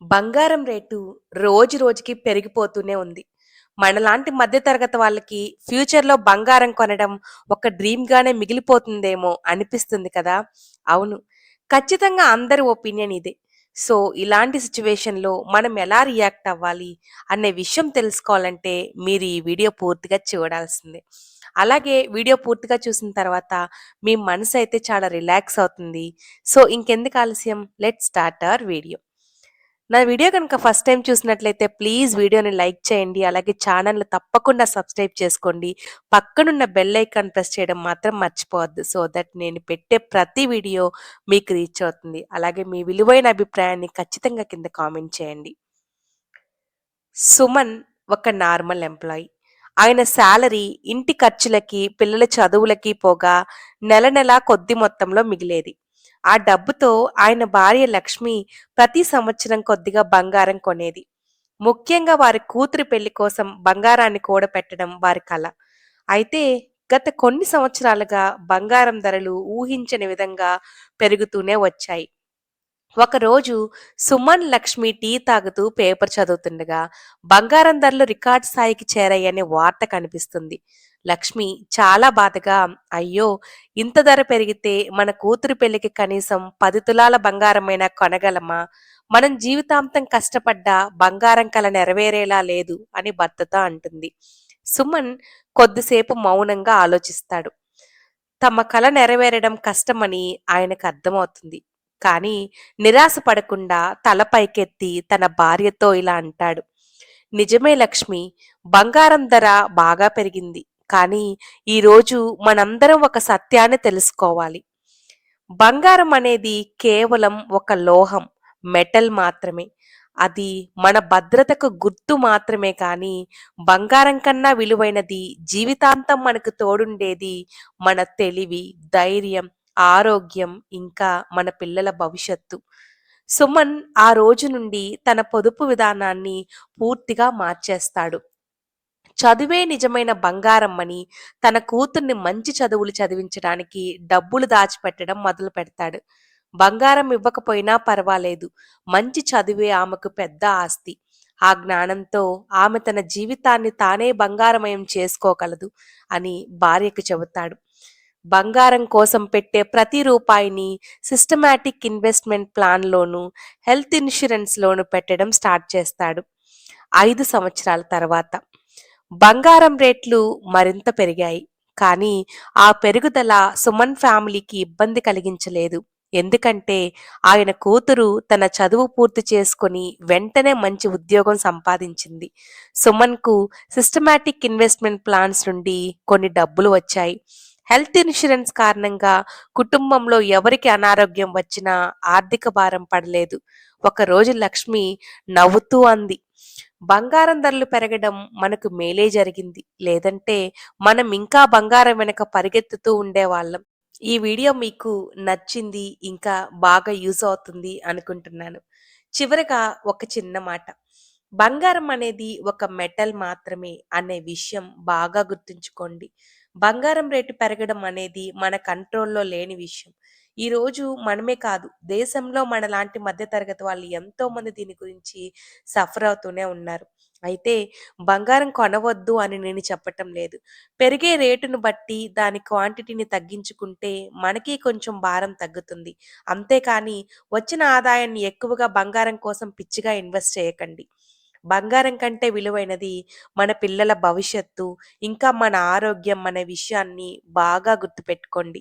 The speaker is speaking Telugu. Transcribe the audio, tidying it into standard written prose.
బంగారం రేటు రోజు రోజుకి పెరిగిపోతూనే ఉంది. మనలాంటి మధ్య తరగతి వాళ్ళకి ఫ్యూచర్‌లో బంగారం కొనడం ఒక డ్రీమ్‌గానే మిగిలిపోతుందేమో అనిపిస్తుంది కదా! అవును. ఖచ్చితంగా అందరి ఒపీనియన్ ఇదే. సో, ఇలాంటి సిట్యుయేషన్‌లో మనం ఎలా రియాక్ట్ అవ్వాలి అనే విషయం తెలుసుకోవాలంటే మీరు ఈ వీడియో పూర్తిగా చూడాల్సిందే. అలాగే వీడియో పూర్తిగా చూసిన తర్వాత మీ మనసైతే చాలా రిలాక్స్ అవుతుంది. సో, ఇంకెందుకు ఆలస్యం లెట్స్ స్టార్ట్ అవర్ వీడియో. నా వీడియో కనుక ఫస్ట్ టైమ్ చూసినట్లయితే ప్లీజ్ వీడియోని లైక్ చేయండి. అలాగే ఛానెల్‌ని తప్పకుండా సబ్స్క్రైబ్ చేసుకోండి. పక్కనున్న బెల్ ఐకాన్ ప్రెస్ చేయడం మాత్రం మర్చిపోవద్దు. సో దట్ నేను పెట్టే ప్రతి వీడియో మీకు రీచ్ అవుతుంది. అలాగే మీ విలువైన అభిప్రాయాన్ని ఖచ్చితంగా కింద కామెంట్ చేయండి. సుమన్ ఒక నార్మల్ ఎంప్లాయీ. ఆయన సాలరీ ఇంటి ఖర్చులకి, పిల్లల చదువులకి పోగా నెల నెలా కొద్ది మొత్తంలో మిగిలేది. ఆ డబ్బుతో ఆయన భార్య లక్ష్మి ప్రతి సంవత్సరం కొద్దిగా బంగారం కొనేది. ముఖ్యంగా వారి కూతురి పెళ్లి కోసం బంగారాన్ని కూడపెట్టడం వారి కల. అయితే గత కొన్ని సంవత్సరాలుగా బంగారం ధరలు ఊహించని విధంగా పెరుగుతూనే వచ్చాయి. ఒకరోజు సుమన్ లక్ష్మి టీ తాగుతూ పేపర్ చదువుతుండగా బంగారం ధరలు రికార్డ్ స్థాయికి చేరాయనే వార్త కనిపిస్తుంది. లక్ష్మి చాలా బాధగా, అయ్యో, ఇంత ధర పెరిగితే మన కూతురు పెళ్లికి కనీసం 10 తులాల బంగారమైనా కొనగలమా? మనం జీవితాంతం కష్టపడ్డా బంగారం కల నెరవేరేలా లేదు అని భర్తతో అంటుంది. సుమన్ కొద్దిసేపు మౌనంగా ఆలోచిస్తాడు. తమ కల నెరవేరడం కష్టమని ఆయనకు అర్థమవుతుంది. కానీ నిరాశ పడకుండా తల పైకెత్తి తన భార్యతో ఇలా అంటాడు. నిజమే లక్ష్మి, బంగారం ధర బాగా పెరిగింది. కానీ ఈరోజు మనందరం ఒక సత్యాన్ని తెలుసుకోవాలి. బంగారం అనేది కేవలం ఒక లోహం, మెటల్ మాత్రమే. అది మన భద్రతకు గుర్తు మాత్రమే కానీ, బంగారం కన్నా విలువైనది, జీవితాంతం మనకు తోడుండేది మన తెలివి, ధైర్యం, ఆరోగ్యం, ఇంకా మన పిల్లల భవిష్యత్తు. సుమన్ ఆ రోజు నుండి తన పొదుపు విధానాన్ని పూర్తిగా మార్చేస్తాడు. చదువే నిజమైన బంగారం అని తన కూతుర్ని మంచి చదువులు చదివించడానికి డబ్బులు దాచిపెట్టడం మొదలుపెడతాడు. బంగారం ఇవ్వకపోయినా పర్వాలేదు, మంచి చదువే ఆమెకు పెద్ద ఆస్తి. ఆ జ్ఞానంతో ఆమె తన జీవితాన్ని తానే బంగారమయం చేసుకోగలదు అని భార్యకు చెబుతాడు. బంగారం కోసం పెట్టే ప్రతి రూపాయిని సిస్టమాటిక్ ఇన్వెస్ట్మెంట్ ప్లాన్‌లోను, హెల్త్ ఇన్స్యూరెన్స్‌లోను పెట్టడం స్టార్ట్ చేస్తాడు. 5 సంవత్సరాల తర్వాత బంగారం రేట్లు మరింత పెరిగాయి. కానీ ఆ పెరుగుదల సుమన్ ఫ్యామిలీకి ఇబ్బంది కలిగించలేదు. ఎందుకంటే ఆయన కూతురు తన చదువు పూర్తి చేసుకొని వెంటనే మంచి ఉద్యోగం సంపాదించింది. సుమన్‌కు సిస్టమాటిక్ ఇన్వెస్ట్మెంట్ ప్లాన్స్ నుండి కొన్ని డబ్బులు వచ్చాయి. హెల్త్ ఇన్స్యూరెన్స్ కారణంగా కుటుంబంలో ఎవరికి అనారోగ్యం వచ్చినా ఆర్థిక భారం పడలేదు. ఒకరోజు లక్ష్మి నవ్వుతూ అంది, బంగారం ధరలు పెరగడం మనకు మేలే జరిగింది. లేదంటే మనం ఇంకా బంగారం వెనక పరిగెత్తుతూ ఉండేవాళ్ళం. ఈ వీడియో మీకు నచ్చింది, ఇంకా బాగా యూజ్ అవుతుంది అనుకుంటున్నాను. చివరగా ఒక చిన్న మాట. బంగారం అనేది ఒక మెటల్ మాత్రమే అనే విషయం బాగా గుర్తుంచుకోండి. బంగారం రేటు పెరగడం అనేది మన కంట్రోల్‌లో లేని విషయం. ఈరోజు మనమే కాదు, దేశంలో మనలాంటి మధ్య తరగతి వాళ్ళు ఎంతోమంది దీని గురించి సఫర్ అవుతూనే ఉన్నారు. అయితే బంగారం కొనవద్దు అని నేను చెప్పటం లేదు. పెరిగే రేటును బట్టి దాని క్వాంటిటీని తగ్గించుకుంటే మనకి కొంచెం భారం తగ్గుతుంది. అంతేకానీ వచ్చిన ఆదాయాన్ని ఎక్కువగా బంగారం కోసం పిచ్చిగా ఇన్వెస్ట్ చేయకండి. బంగారం కంటే విలువైనది మన పిల్లల భవిష్యత్తు, ఇంకా మన ఆరోగ్యం అనే విషయాన్ని బాగా గుర్తుపెట్టుకోండి.